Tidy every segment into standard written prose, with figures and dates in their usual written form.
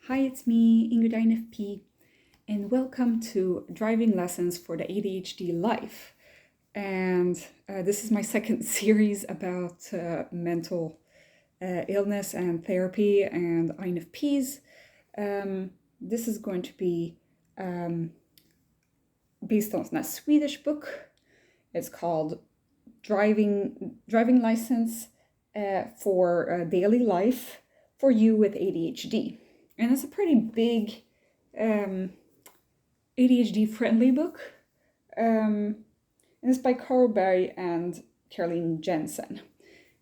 Hi, it's me, Ingrid INFP, and welcome to Driving Lessons for the ADHD Life. And this is my second series about mental illness and therapy and INFPs. This is going to be based on a Swedish book. It's called Driving License for Daily Life for You with ADHD. And it's a pretty big ADHD-friendly book. And it's by Karl Berg and Caroline Jensen.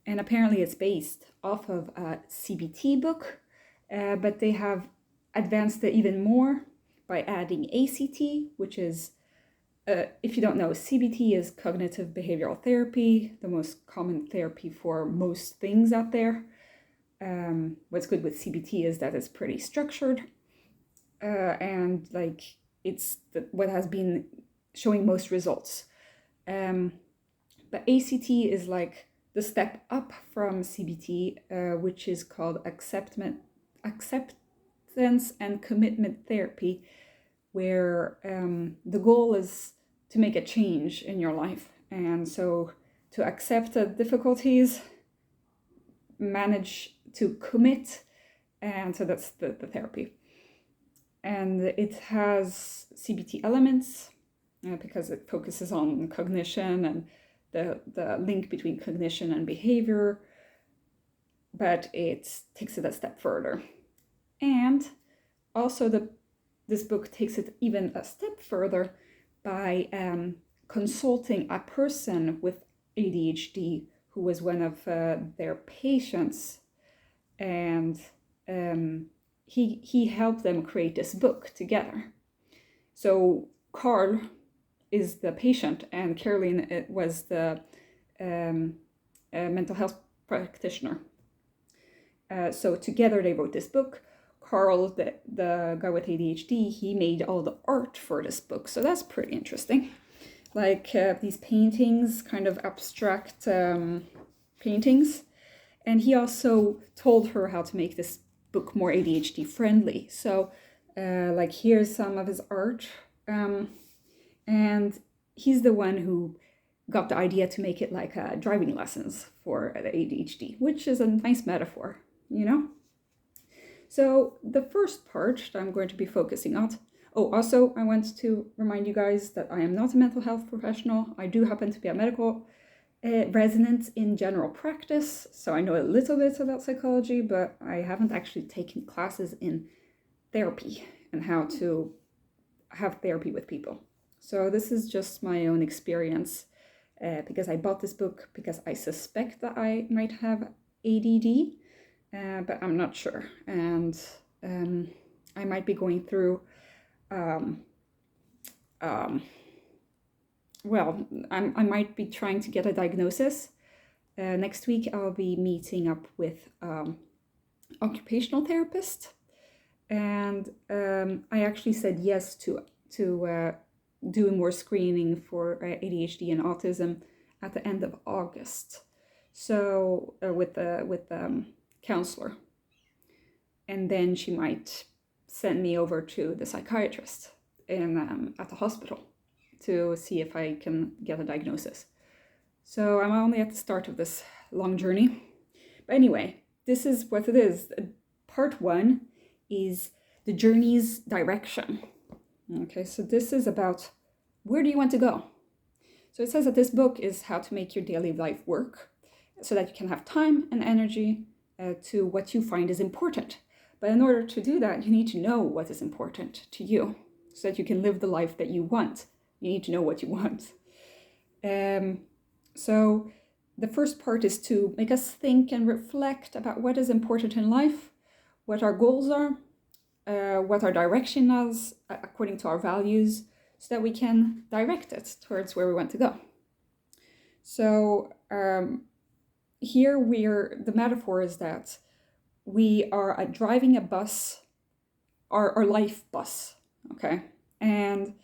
And apparently it's based off of a CBT book, but they have advanced it even more by adding ACT, which is, if you don't know, CBT is cognitive behavioral therapy, the most common therapy for most things out there. What's good with CBT is that it's pretty structured, and like it's what has been showing most results. But ACT is like the step up from CBT, which is called acceptance and commitment therapy, where the goal is to make a change in your life, and so to accept the difficulties, manage to commit, and so that's the therapy. And it has CBT elements because it focuses on cognition and the link between cognition and behavior, but it takes it a step further. And also this book takes it even a step further by consulting a person with ADHD who was one of their patients, and he helped them create this book together. So Karl is the patient and Caroline was the mental health practitioner. So together they wrote this book. Karl, the guy with ADHD, he made all the art for this book, so that's pretty interesting. Like these paintings, kind of abstract paintings. And he also told her how to make this book more ADHD friendly. So like here's some of his art. And he's the one who got the idea to make it like driving lessons for the ADHD, which is a nice metaphor, you know? So the first part that I'm going to be focusing on. Oh, also, I want to remind you guys that I am not a mental health professional. I do happen to be a medical resident in general practice, so I know a little bit about psychology, but I haven't actually taken classes in therapy and how to have therapy with people. So this is just my own experience because I bought this book because I suspect that I might have ADD, but I'm not sure. And I might be going through I might be trying to get a diagnosis. Next week I'll be meeting up with occupational therapist, and I actually said yes to doing more screening for ADHD and autism at the end of August. So with the counselor, and then she might send me over to the psychiatrist at the hospital to see if I can get a diagnosis. So I'm only at the start of this long journey. But anyway, this is what it is. Part 1 is the journey's direction. Okay, so this is about where do you want to go? So it says that this book is how to make your daily life work so that you can have time and energy to what you find is important. But in order to do that, you need to know what is important to you so that you can live the life that you want. You need to know what you want. So the first part is to make us think and reflect about what is important in life, what our goals are, what our direction is according to our values, so that we can direct it towards where we want to go. So here the metaphor is that we are driving a bus, our life bus, okay? And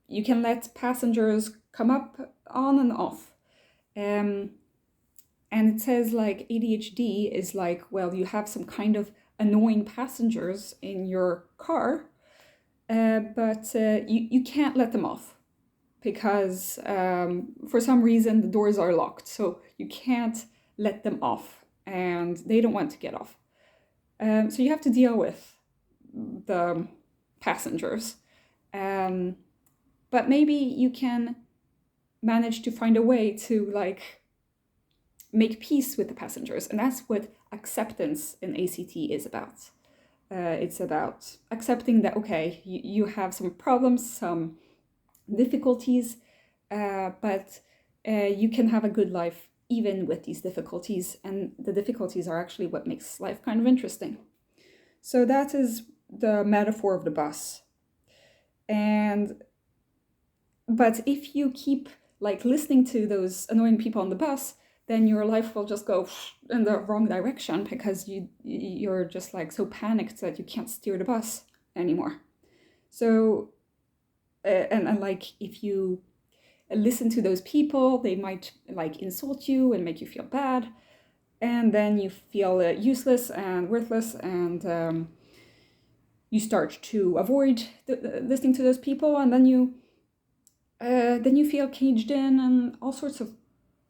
you can let passengers come up, on and off. And it says like ADHD is like, well, you have some kind of annoying passengers in your car, but you can't let them off because for some reason the doors are locked, so you can't let them off and they don't want to get off. So you have to deal with the passengers. But maybe you can manage to find a way to like make peace with the passengers. And that's what acceptance in ACT is about. It's about accepting that, okay, you have some problems, some difficulties, but you can have a good life even with these difficulties. And the difficulties are actually what makes life kind of interesting. So that is the metaphor of the bus. But if you keep like listening to those annoying people on the bus, then your life will just go in the wrong direction because you're just like so panicked that you can't steer the bus anymore. So, and like if you listen to those people, they might like insult you and make you feel bad. And then you feel useless and worthless, and you start to avoid listening to those people, and then you feel caged in and all sorts of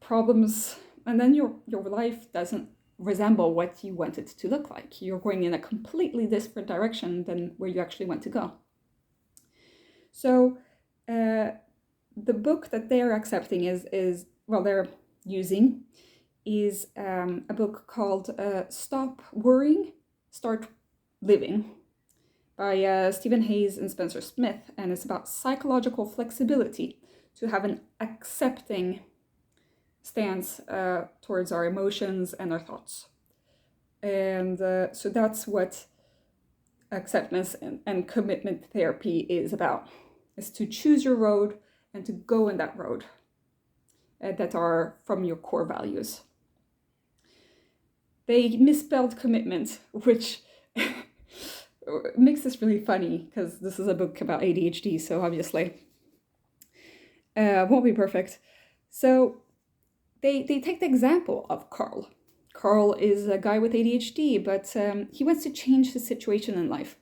problems, and then your life doesn't resemble what you want it to look like. You're going in a completely different direction than where you actually want to go. So the book that they're accepting they're using is a book called Stop Worrying, Start Living by Stephen Hayes and Spencer Smith, and it's about psychological flexibility to have an accepting stance towards our emotions and our thoughts. And so that's what acceptance and commitment therapy is about, is to choose your road and to go in that road that are from your core values. They misspelled commitment, which makes this really funny because this is a book about ADHD, so obviously won't be perfect. So they take the example of Karl. Karl is a guy with ADHD, but he wants to change his situation in life.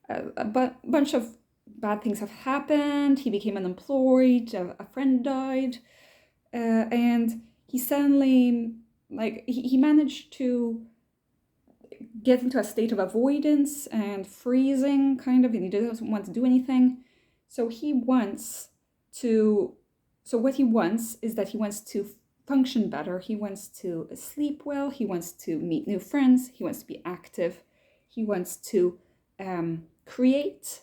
A bunch of bad things have happened. He became unemployed, a friend died, and he suddenly, he managed to get into a state of avoidance and freezing, kind of, and he doesn't want to do anything. So what he wants is that he wants to function better. He wants to sleep well. He wants to meet new friends. He wants to be active. He wants to create,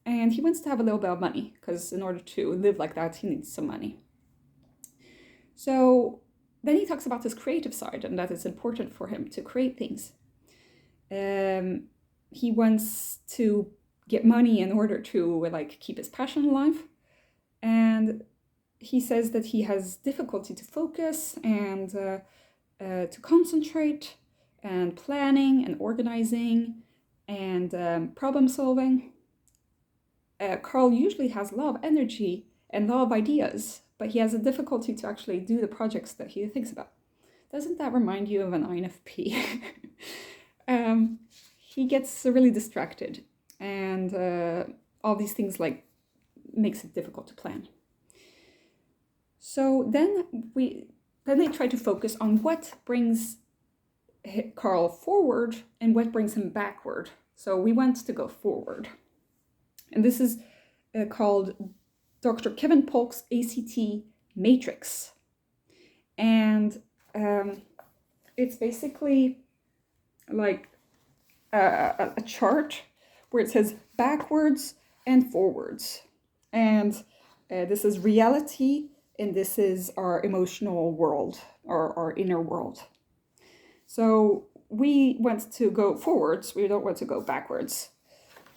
and he wants to have a little bit of money, because in order to live like that, he needs some money. So then he talks about his creative side and that it's important for him to create things. He wants to get money in order to keep his passion alive, and he says that he has difficulty to focus and to concentrate and planning and organizing and problem solving. Karl usually has a lot of energy and a lot of ideas, but he has a difficulty to actually do the projects that he thinks about. Doesn't that remind you of an INFP? He gets really distracted, and all these things makes it difficult to plan. So then they try to focus on what brings Karl forward and what brings him backward. So we want to go forward. And this is called Dr. Kevin Polks ACT Matrix. And it's basically like a chart where it says backwards and forwards. And this is reality, and this is our emotional world, or our inner world. So we want to go forwards, we don't want to go backwards.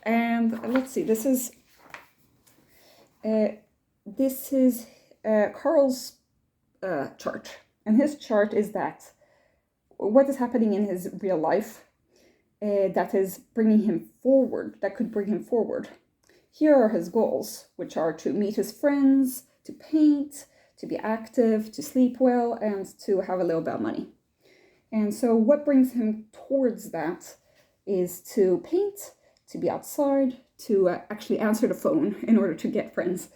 And let's see, this is Karl's chart. And his chart is that what is happening in his real life that is bringing him forward, that could bring him forward. Here are his goals, which are to meet his friends, to paint, to be active, to sleep well, and to have a little bit of money. And so what brings him towards that is to paint, to be outside, to actually answer the phone in order to get friends.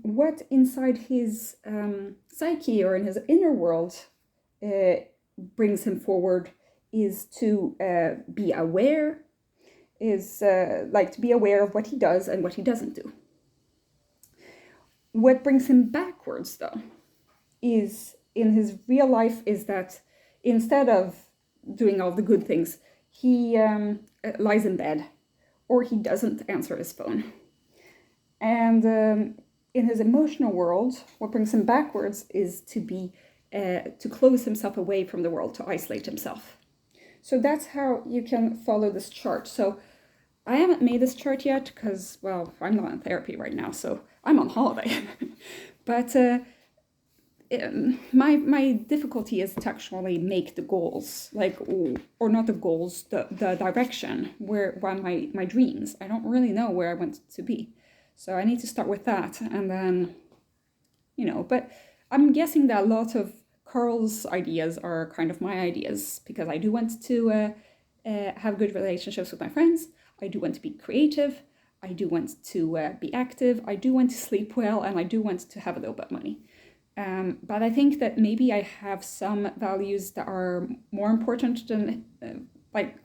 What inside his psyche or in his inner world brings him forward is to be aware, to be aware of what he does and what he doesn't do. What brings him backwards, though, is in his real life is that instead of doing all the good things, he lies in bed or he doesn't answer his phone. And in his emotional world, what brings him backwards is to close himself away from the world, to isolate himself. So that's how you can follow this chart. So I haven't made this chart yet because, well, I'm not in therapy right now, so I'm on holiday. But my difficulty is to actually make the goals, or not the goals, the direction where my dreams. I don't really know where I want to be. So I need to start with that, and then, but I'm guessing that a lot of Karl's ideas are kind of my ideas, because I do want to have good relationships with my friends. I do want to be creative. I do want to be active. I do want to sleep well, and I do want to have a little bit of money. But I think that maybe I have some values that are more important than,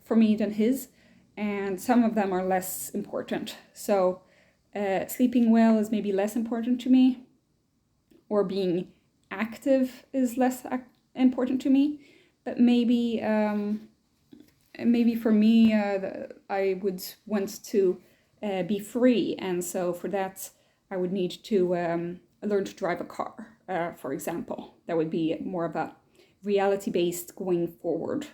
for me, than his, and some of them are less important. So sleeping well is maybe less important to me, or being active is less important to me. But maybe for me, I would want to be free, and so for that I would need to learn to drive a car, for example. That would be more of a reality-based going forward.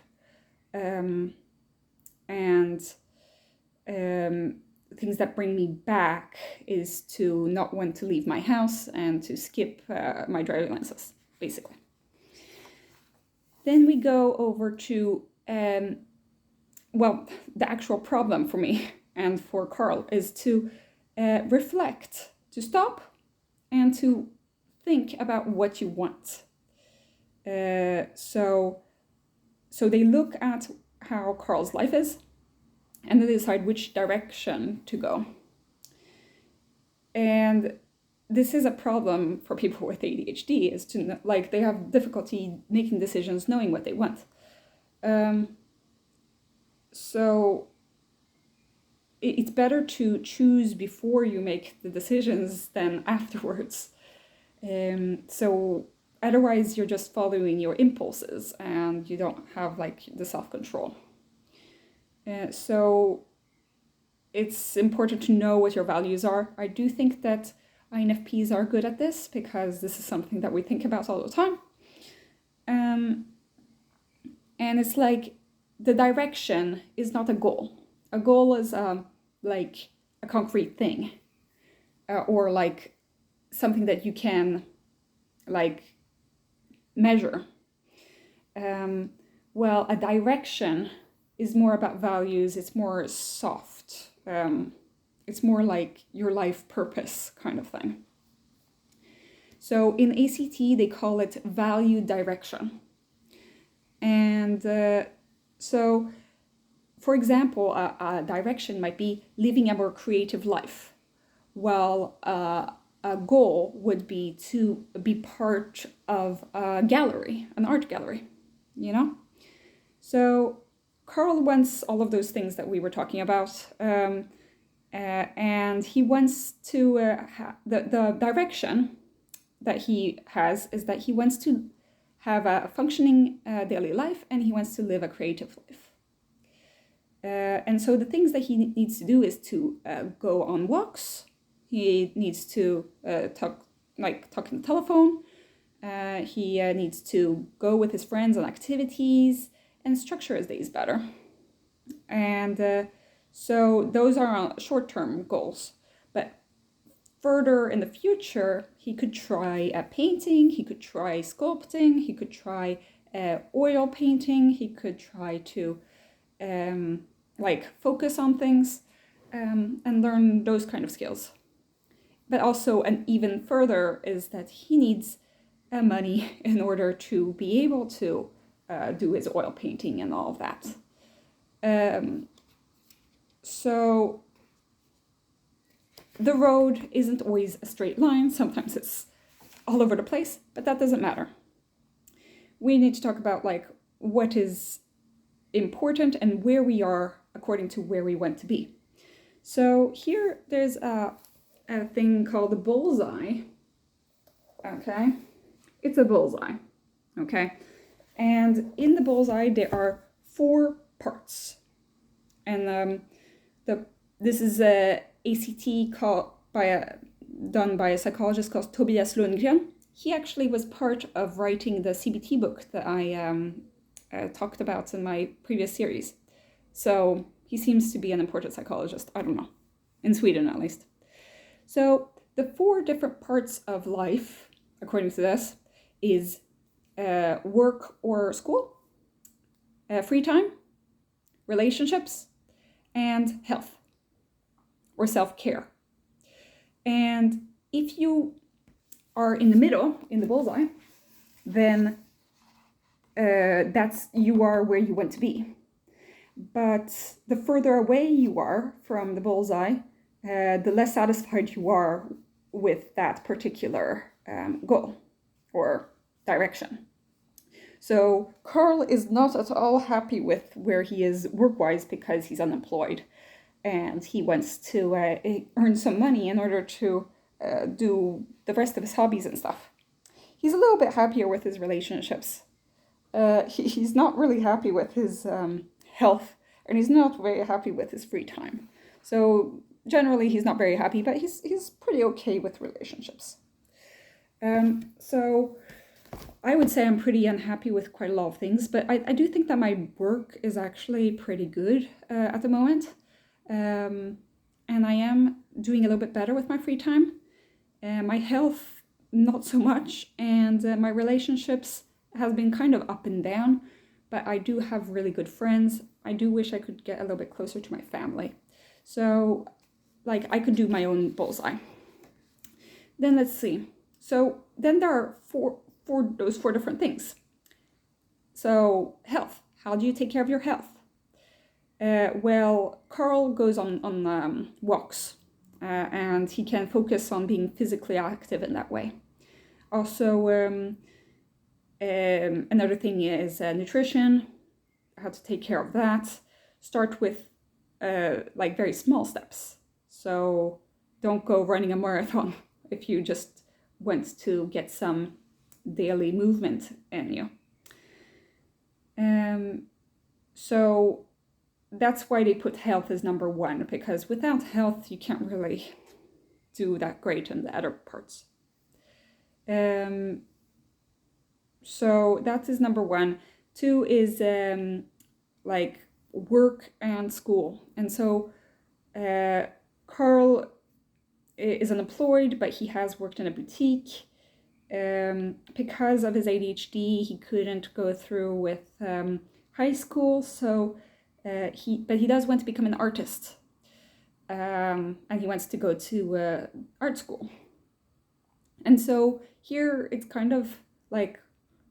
Things that bring me back is to not want to leave my house and to skip my driving lessons, basically. Then we go over to, the actual problem for me and for Karl is to reflect, to stop and to think about what you want. So they look at how Karl's life is, and they decide which direction to go. And this is a problem for people with ADHD, is to they have difficulty making decisions, knowing what they want. So it's better to choose before you make the decisions than afterwards. So otherwise you're just following your impulses and you don't have the self-control. So it's important to know what your values are. I do think that INFPs are good at this because this is something that we think about all the time. And it's the direction is not a goal. A goal is a concrete thing, or something that you can measure. A direction is more about values. It's more soft. It's more like your life purpose kind of thing. So in ACT, they call it value direction. And so, for example, a direction might be living a more creative life. Well, a goal would be to be part of a gallery, an art gallery, So Karl wants all of those things that we were talking about, and he wants to, the direction that he has is that he wants to have a functioning daily life, and he wants to live a creative life. And so the things that he needs to do is to go on walks. He needs to talk on the telephone. He needs to go with his friends on activities and structure his days better. And so those are short-term goals. But further in the future, he could try painting, he could try sculpting, he could try oil painting, he could try to focus on things and learn those kind of skills. But also, and even further, is that he needs money in order to be able to do his oil painting and all of that. So the road isn't always a straight line. Sometimes it's all over the place, but that doesn't matter. We need to talk about like what is important and where we are according to where we want to be. So here there's a thing called the bullseye. Okay, it's a bullseye. Okay, and in the bullseye there are 4 parts, and this is a ACT done by a psychologist called Tobias Lundgren. He actually was part of writing the CBT book that I talked about in my previous series. So he seems to be an important psychologist. I don't know, in Sweden at least. So the 4 different parts of life, according to this, is work or school, free time, relationships, and health or self-care. And if you are in the middle, in the bullseye, then you are where you want to be. But the further away you are from the bullseye, the less satisfied you are with that particular goal or direction. So Karl is not at all happy with where he is work-wise because he's unemployed, and he wants to earn some money in order to do the rest of his hobbies and stuff. He's a little bit happier with his relationships. He's not really happy with his health, and he's not very happy with his free time. So generally he's not very happy, but he's pretty okay with relationships. So I would say I'm pretty unhappy with quite a lot of things, but I do think that my work is actually pretty good at the moment. And I am doing a little bit better with my free time. My health, not so much, and my relationships has been kind of up and down, but I do have really good friends. I do wish I could get a little bit closer to my family. So, like, I could do my own bullseye. Then let's see. So then there are those four different things. So health. How do you take care of your health? Well, Karl goes on walks, and he can focus on being physically active in that way. Also, another thing is nutrition, how to take care of that. Start with like very small steps. So don't go running a marathon if you just want to get some daily movement in you. So that's why they put health as number one, because without health you can't really do that great in the other parts. So that is number one. Two is like work and school. And so Karl is unemployed, but he has worked in a boutique. Because of his ADHD, he couldn't go through with high school, so he does want to become an artist, and he wants to go to art school. And so here it's kind of like,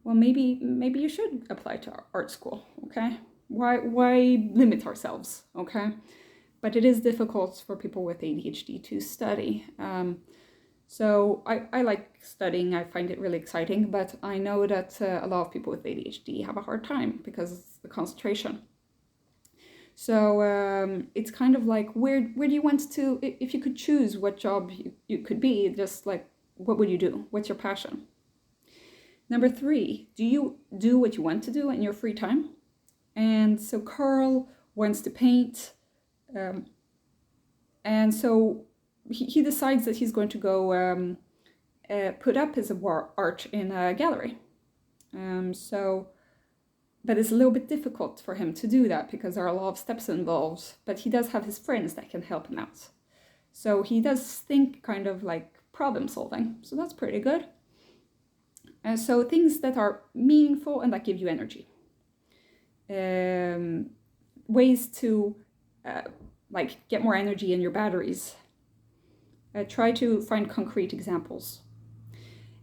well, maybe you should apply to art school, okay? Why limit ourselves, okay? But it is difficult for people with ADHD to study. So I like studying, I find it really exciting, but I know that a lot of people with ADHD have a hard time because it's the concentration. So it's kind of like, where do you want to, if you could choose what job you could be, just like, what would you do? What's your passion? Number three, do you do what you want to do in your free time? And so Karl wants to paint, and so he decides that he's going to go put up his art in a gallery. But it's a little bit difficult for him to do that because there are a lot of steps involved, but he does have his friends that can help him out. So he does think kind of like problem solving, so that's pretty good. And so things that are meaningful and that give you energy. Ways to like get more energy in your batteries. Try to find concrete examples.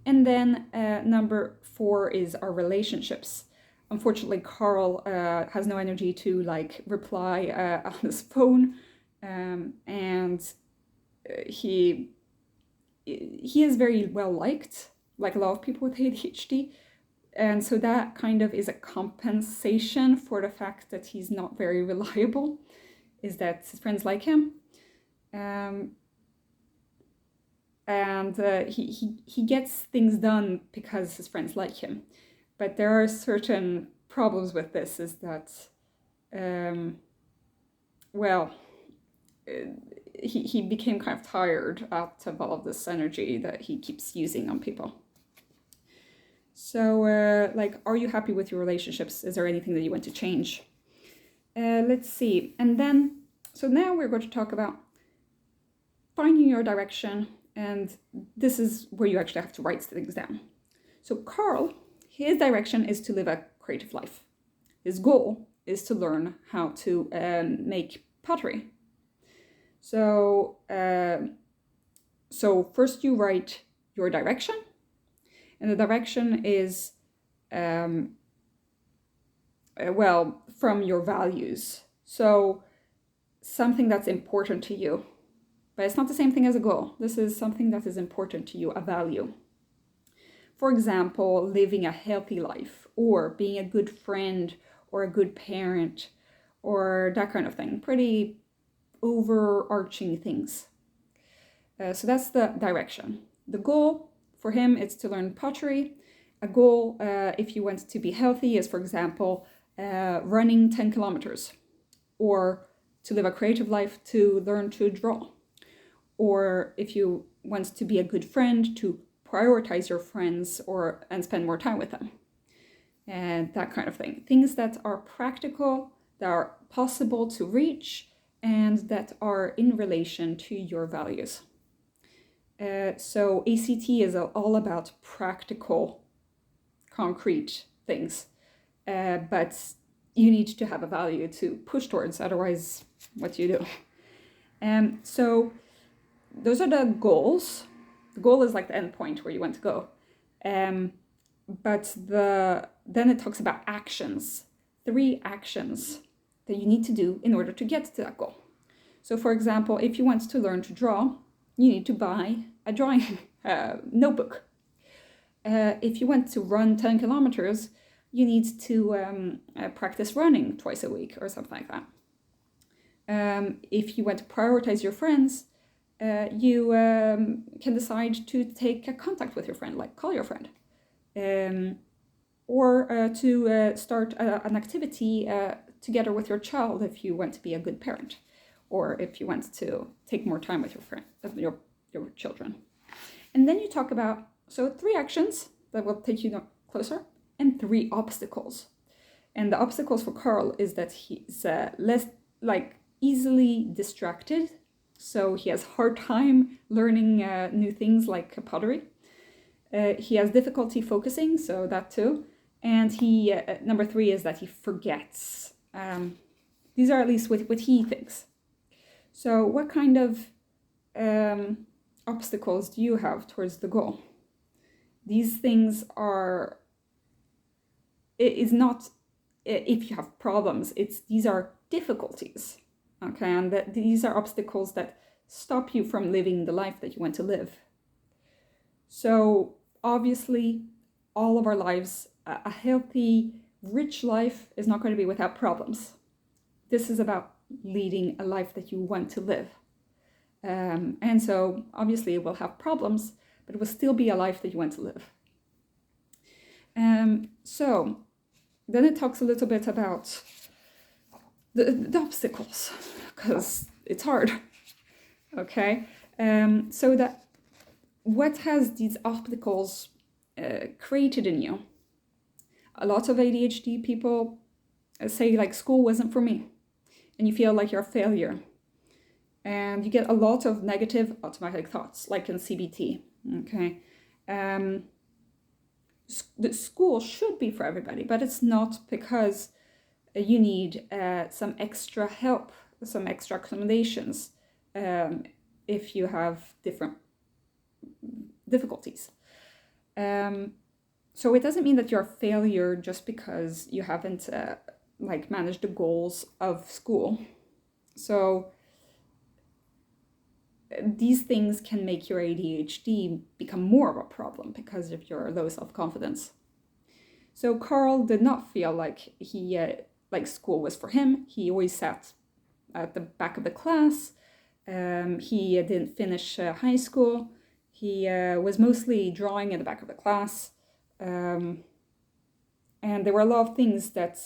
And then number four is our relationships. unfortunately, Karl has no energy to like reply on his phone, and he is very well liked, like a lot of people with ADHD. And so that kind of is a compensation for the fact that he's not very reliable, is that his friends like him. And he gets things done because his friends like him. But there are certain problems with this, is that, he became kind of tired out of all of this energy that he keeps using on people. So, are you happy with your relationships? Is there anything that you want to change? Let's see. And then, so now we're going to talk about finding your direction. And this is where you actually have to write things down. So Karl, his direction is to live a creative life. His goal is to learn how to make pottery. So first you write your direction, and the direction is, from your values. So something that's important to you, but it's not the same thing as a goal. This is something that is important to you, a value. For example, living a healthy life, or being a good friend, or a good parent, or that kind of thing. Pretty overarching things. So that's the direction. The goal for him is to learn pottery. A goal, if you want to be healthy, is, for example, running 10 kilometers, or to live a creative life, to learn to draw. Or if you want to be a good friend, to prioritize your friends and spend more time with them. And that kind of thing. Things that are practical, that are possible to reach, and that are in relation to your values. So ACT is all about practical, concrete things. But you need to have a value to push towards, otherwise what do you do? So those are the goals. The goal is like the end point where you want to go. But then it talks about actions. 3 actions that you need to do in order to get to that goal. So for example, if you want to learn to draw, you need to buy a drawing notebook. If you want to run 10 kilometers, you need to practice running twice a week or something like that. If you want to prioritize your friends, you can decide to take a contact with your friend, like call your friend. Or to start an activity together with your child if you want to be a good parent, or if you want to take more time with your friend, your children. And then you talk about, 3 actions that will take you closer, and 3 obstacles. And the obstacles for Karl is that he's less easily distracted, so he has hard time learning new things like pottery. He has difficulty focusing, so that too. And he number 3 is that he forgets. These are at least what he thinks. So what kind of obstacles do you have towards the goal? These things are, it is not if you have problems, these are difficulties, okay? And these are obstacles that stop you from living the life that you want to live. So obviously, all of our lives, a healthy, rich life is not going to be without problems. This is about leading a life that you want to live. And so obviously it will have problems, but it will still be a life that you want to live. So then it talks a little bit about the obstacles, because it's hard. Okay, so that what has these obstacles created in you? A lot of ADHD people say school wasn't for me, and you feel like you're a failure, and you get a lot of negative automatic thoughts, like in CBT. Okay, the school should be for everybody, but it's not, because you need some extra help, some extra accommodations if you have different difficulties. So it doesn't mean that you're a failure just because you haven't managed the goals of school. So these things can make your ADHD become more of a problem because of your low self-confidence. So Karl did not feel like school was for him. He always sat at the back of the class. He didn't finish high school. He was mostly drawing in the back of the class. And there were a lot of things that,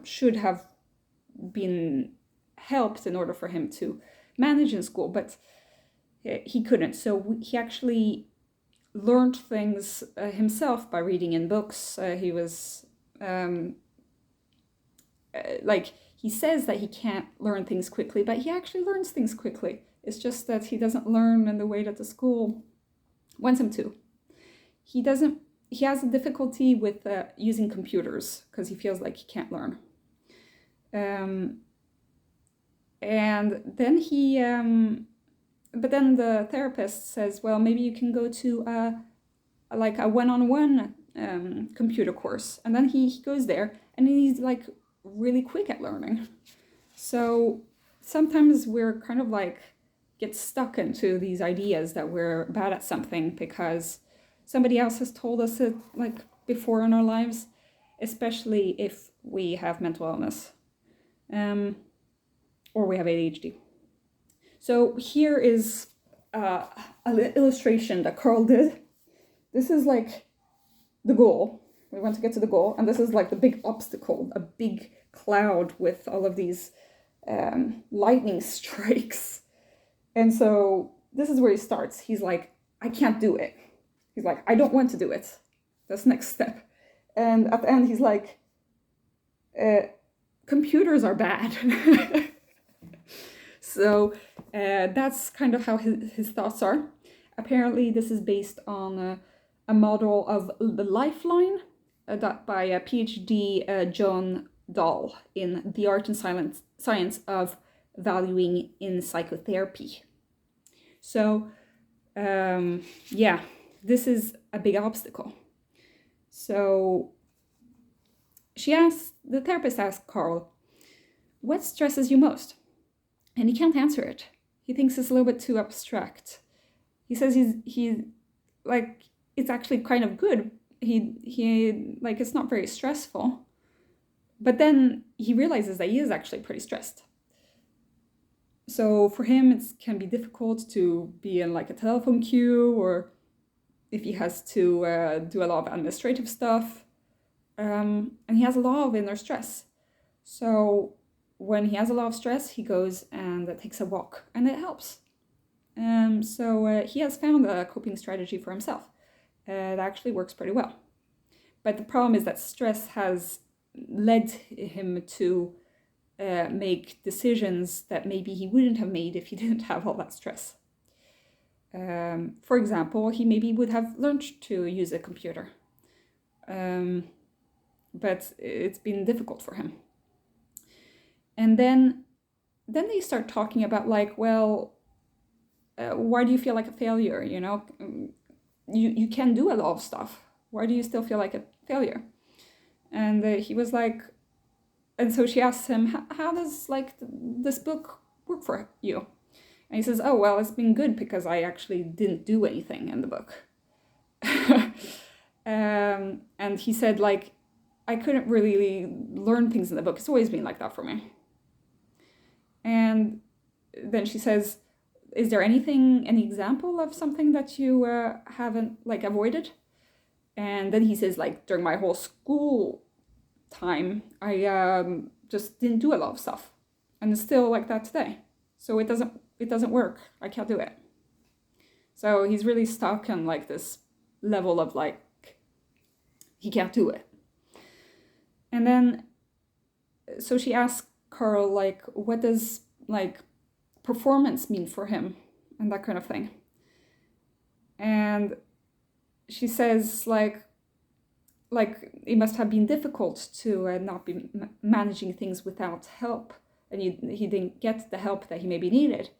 should have been helped in order for him to manage in school, but he couldn't. So he actually learned things himself by reading in books. He was he says that he can't learn things quickly, but he actually learns things quickly. It's just that he doesn't learn in the way that the school wants him to. He has a difficulty with using computers because he feels like he can't learn. And then but then the therapist says, well, maybe you can go to a one-on-one computer course. And then he goes there and he's like really quick at learning. So sometimes we're kind of get stuck into these ideas that we're bad at something because somebody else has told us it before in our lives, especially if we have mental illness or we have ADHD. So here is an illustration that Karl did. This is the goal. We want to get to the goal, and this is the big obstacle, a big cloud with all of these lightning strikes. And so this is where he starts. He's like, I can't do it. He's like, I don't want to do it. That's the next step. And at the end, he's like, computers are bad. So that's kind of how his thoughts are. Apparently, this is based on a model of the lifeline by a PhD Joanne Dahl in The Art and Science of Valuing in Psychotherapy. So, this is a big obstacle. So the therapist asked Karl, what stresses you most? And he can't answer it. He thinks it's a little bit too abstract. He says he's it's actually kind of good. He it's not very stressful. But then he realizes that he is actually pretty stressed. So for him, it can be difficult to be in a telephone queue, or if he has to do a lot of administrative stuff. And he has a lot of inner stress. So when he has a lot of stress, he goes and takes a walk, and it helps. So he has found a coping strategy for himself. That actually works pretty well. But the problem is that stress has led him to make decisions that maybe he wouldn't have made if he didn't have all that stress. For example, he maybe would have learned to use a computer. But it's been difficult for him. And then they start talking about why do you feel like a failure? You can do a lot of stuff. Why do you still feel like a failure? And he was like, and so she asks him, how does this book work for you? And he says, oh, well, it's been good because I actually didn't do anything in the book. And he said, I couldn't really learn things in the book. It's always been like that for me. And then she says, is there any example of something that you haven't avoided? And then he says, during my whole school time, I just didn't do a lot of stuff. And it's still like that today. So it doesn't work. I can't do it. So he's really stuck on this level of he can't do it. And then, so she asked Karl, what does performance mean for him, and that kind of thing. And she says it must have been difficult to not be managing things without help, and he didn't get the help that he maybe needed.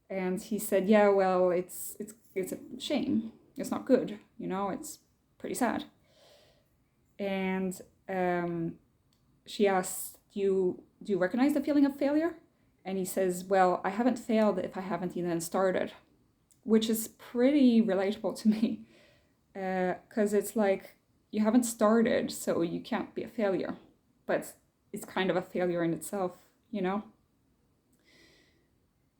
And he said, yeah, well, it's a shame. It's not good, it's pretty sad. And she asks, do you recognize the feeling of failure? And he says, well, I haven't failed if I haven't even started, which is pretty relatable to me, because it's like you haven't started, so you can't be a failure, but it's kind of a failure in itself, you know?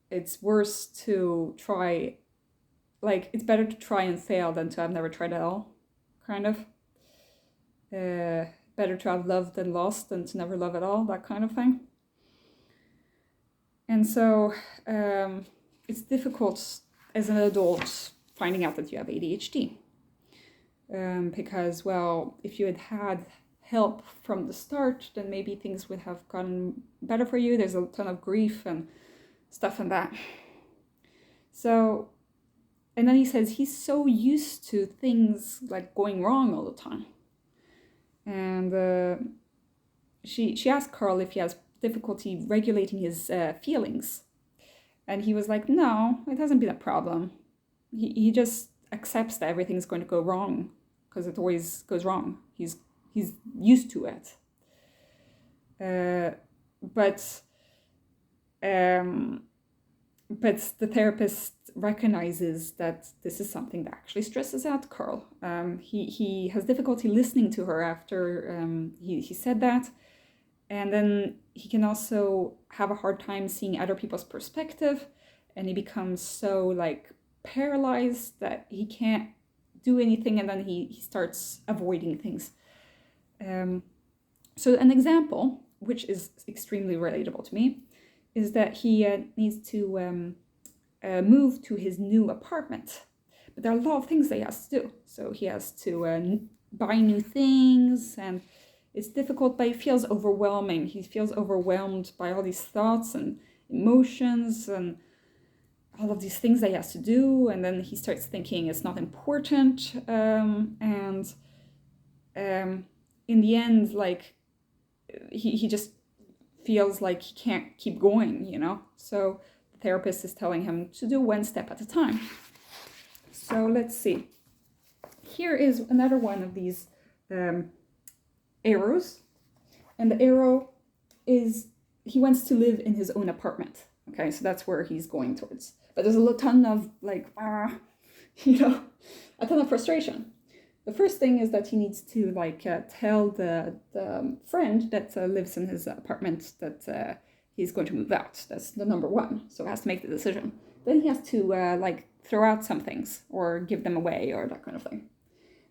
It's worse to try, like, it's better to try and fail than to have never tried at all, kind of. Better to have loved than lost than to never love at all, that kind of thing. And so it's difficult as an adult finding out that you have ADHD. Because, well, if you had help from the start, then maybe things would have gotten better for you. There's a ton of grief and stuff and that. So, and then he says he's so used to things like going wrong all the time. And she asked Karl if he has difficulty regulating his feelings. And he was like, no, it hasn't been a problem. He just accepts that everything's going to go wrong because it always goes wrong. He's used to it. But the therapist recognizes that this is something that actually stresses out Karl. He has difficulty listening to her after he said that. And then he can also have a hard time seeing other people's perspective. And he becomes so like paralyzed that he can't do anything. And then he starts avoiding things. So an example, which is extremely relatable to me, is that he needs to move to his new apartment. But there are a lot of things that he has to do. So he has to buy new things, and it's difficult, but it feels overwhelming. He feels overwhelmed by all these thoughts and emotions and all of these things that he has to do. And then he starts thinking it's not important. And in the end, like, he just feels like he can't keep going, you know? So the therapist is telling him to do one step at a time. So let's see. Here is another one of these arrows. And the arrow is he wants to live in his own apartment. Okay, so that's where he's going towards. But there's a ton of like, a ton of frustration. The first thing is that he needs to like tell the friend that lives in his apartment that he's going to move out. That's the number one. So he has to make the decision. Then he has to like throw out some things or give them away or that kind of thing.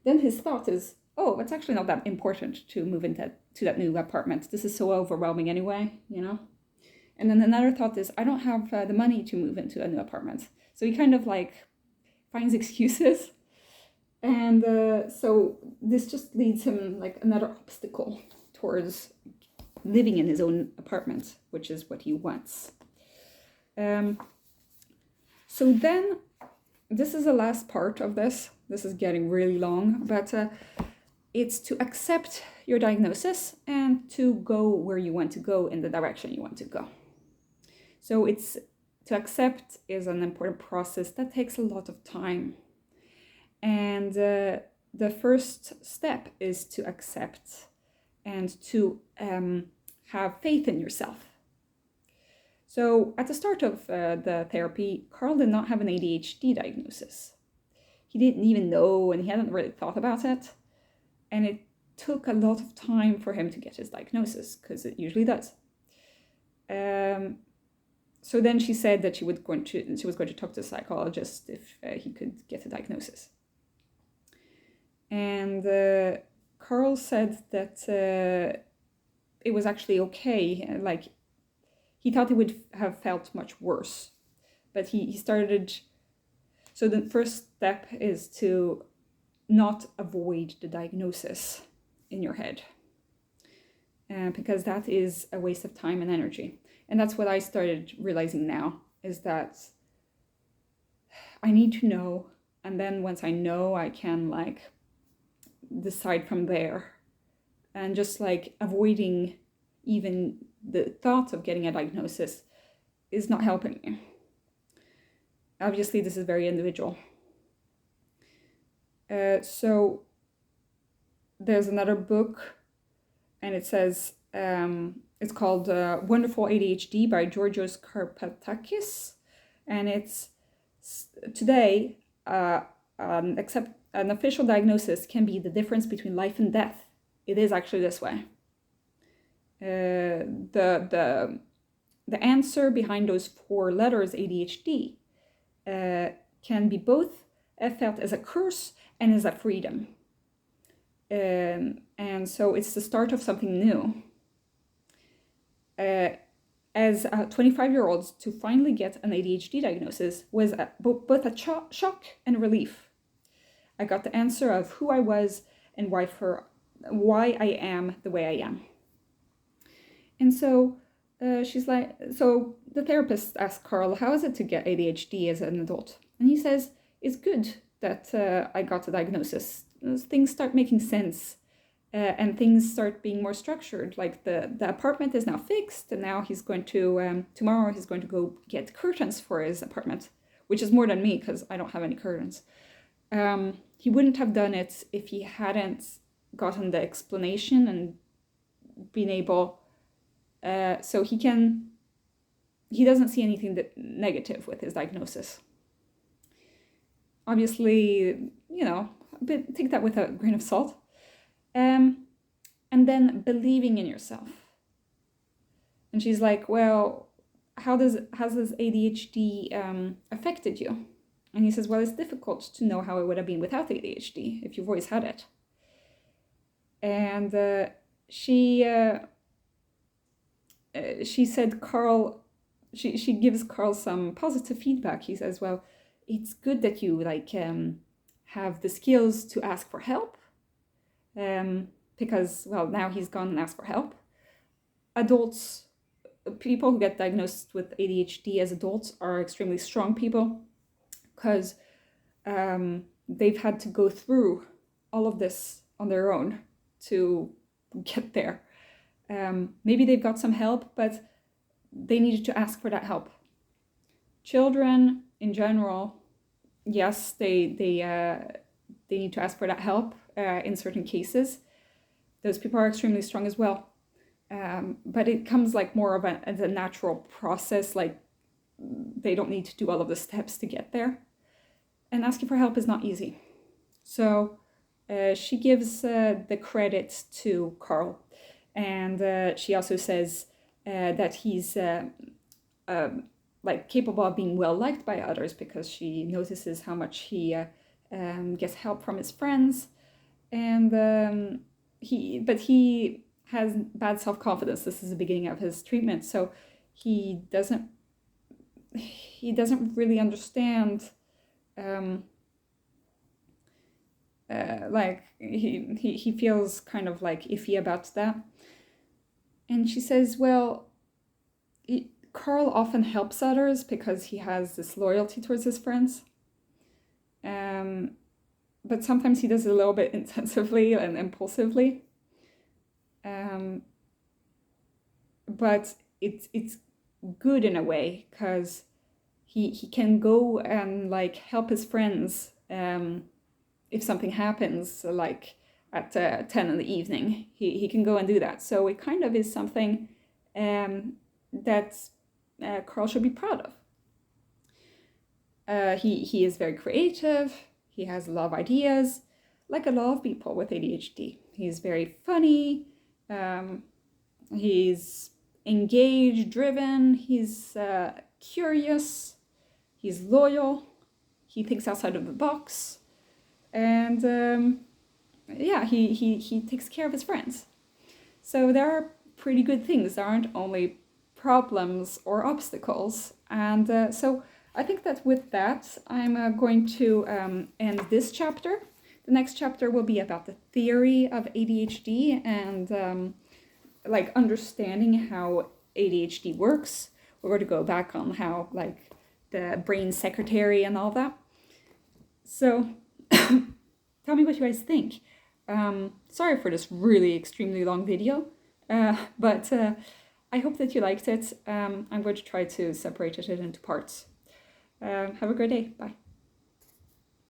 Then his thought is, oh, it's actually not that important to move into that new apartment. This is so overwhelming anyway, you know? And then another thought is, I don't have the money to move into a new apartment. So he kind of like finds excuses. And so this just leads him like another obstacle towards living in his own apartment, which is what he wants. So then, this is the last part of this. This is getting really long, but it's to accept your diagnosis and to go where you want to go in the direction you want to go. So it's to accept is an important process that takes a lot of time. And the first step is to accept and to have faith in yourself. So at the start of the therapy, Karl did not have an ADHD diagnosis. He didn't even know, and he hadn't really thought about it. And it took a lot of time for him to get his diagnosis, because it usually does. So then she said that she was going to talk to a psychologist if he could get a diagnosis. And Karl said that it was actually okay. Like, he thought it would have felt much worse. But he started... So the first step is to not avoid the diagnosis in your head. Because that is a waste of time and energy. And that's what I started realizing now, is that I need to know. And then once I know, I can like decide from there. And just like avoiding even the thought of getting a diagnosis is not helping me. Obviously, this is very individual. So there's another book, and it says, it's called Wonderful ADHD by Georgios Karpatakis, and it's today, except an official diagnosis can be the difference between life and death. It is actually this way. The answer behind those 4 letters, ADHD, can be both felt as a curse and as a freedom. And so it's the start of something new. As a 25-year-old, to finally get an ADHD diagnosis was both a shock and relief. I got the answer of who I was and why I am the way I am. And so she's like, so the therapist asked Karl, how is it to get ADHD as an adult? And he says, it's good that I got the diagnosis. Things start making sense, and things start being more structured. Like the apartment is now fixed, and now he's going to, tomorrow he's going to go get curtains for his apartment, which is more than me because I don't have any curtains. He wouldn't have done it if he hadn't gotten the explanation and been able, so he doesn't see anything negative with his diagnosis. Obviously, but take that with a grain of salt. And then believing in yourself. And she's like, well, has this ADHD affected you? And he says, well, it's difficult to know how it would have been without ADHD if you've always had it. And she said she gives Karl some positive feedback. He says, well, it's good that you have the skills to ask for help, because, well, now he's gone and asked for help. Adults, people who get diagnosed with ADHD as adults are extremely strong people because they've had to go through all of this on their own to get there. Maybe they've got some help, but they needed to ask for that help. Children in general, yes, they need to ask for that help in certain cases. Those people are extremely strong as well. But it comes more of as a natural process, they don't need to do all of the steps to get there. And asking for help is not easy. So she gives the credit to Karl. And she also says that he's capable of being well liked by others because she notices how much he gets help from his friends, and he has bad self-confidence. This is the beginning of his treatment, so he doesn't really understand. He feels kind of iffy about that. And she says, well, Karl often helps others because he has this loyalty towards his friends. But sometimes he does it a little bit intensively and impulsively. But it's good in a way because he can go and help his friends if something happens at 10 in the evening. He can go and do that. So it kind of is something that Karl should be proud of. He is very creative. He has a lot of ideas, like a lot of people with ADHD. He's very funny. He's engaged, driven. He's curious. He's loyal. He thinks outside of the box. And he takes care of his friends. So there are pretty good things. There aren't only problems or obstacles. And so I think that with that, I'm going to end this chapter. The next chapter will be about the theory of ADHD and understanding how ADHD works. We're going to go back on how the brain secretary and all that. So tell me what you guys think. Sorry for this really extremely long video, but I hope that you liked it. I'm going to try to separate it into parts. Have a great day. Bye.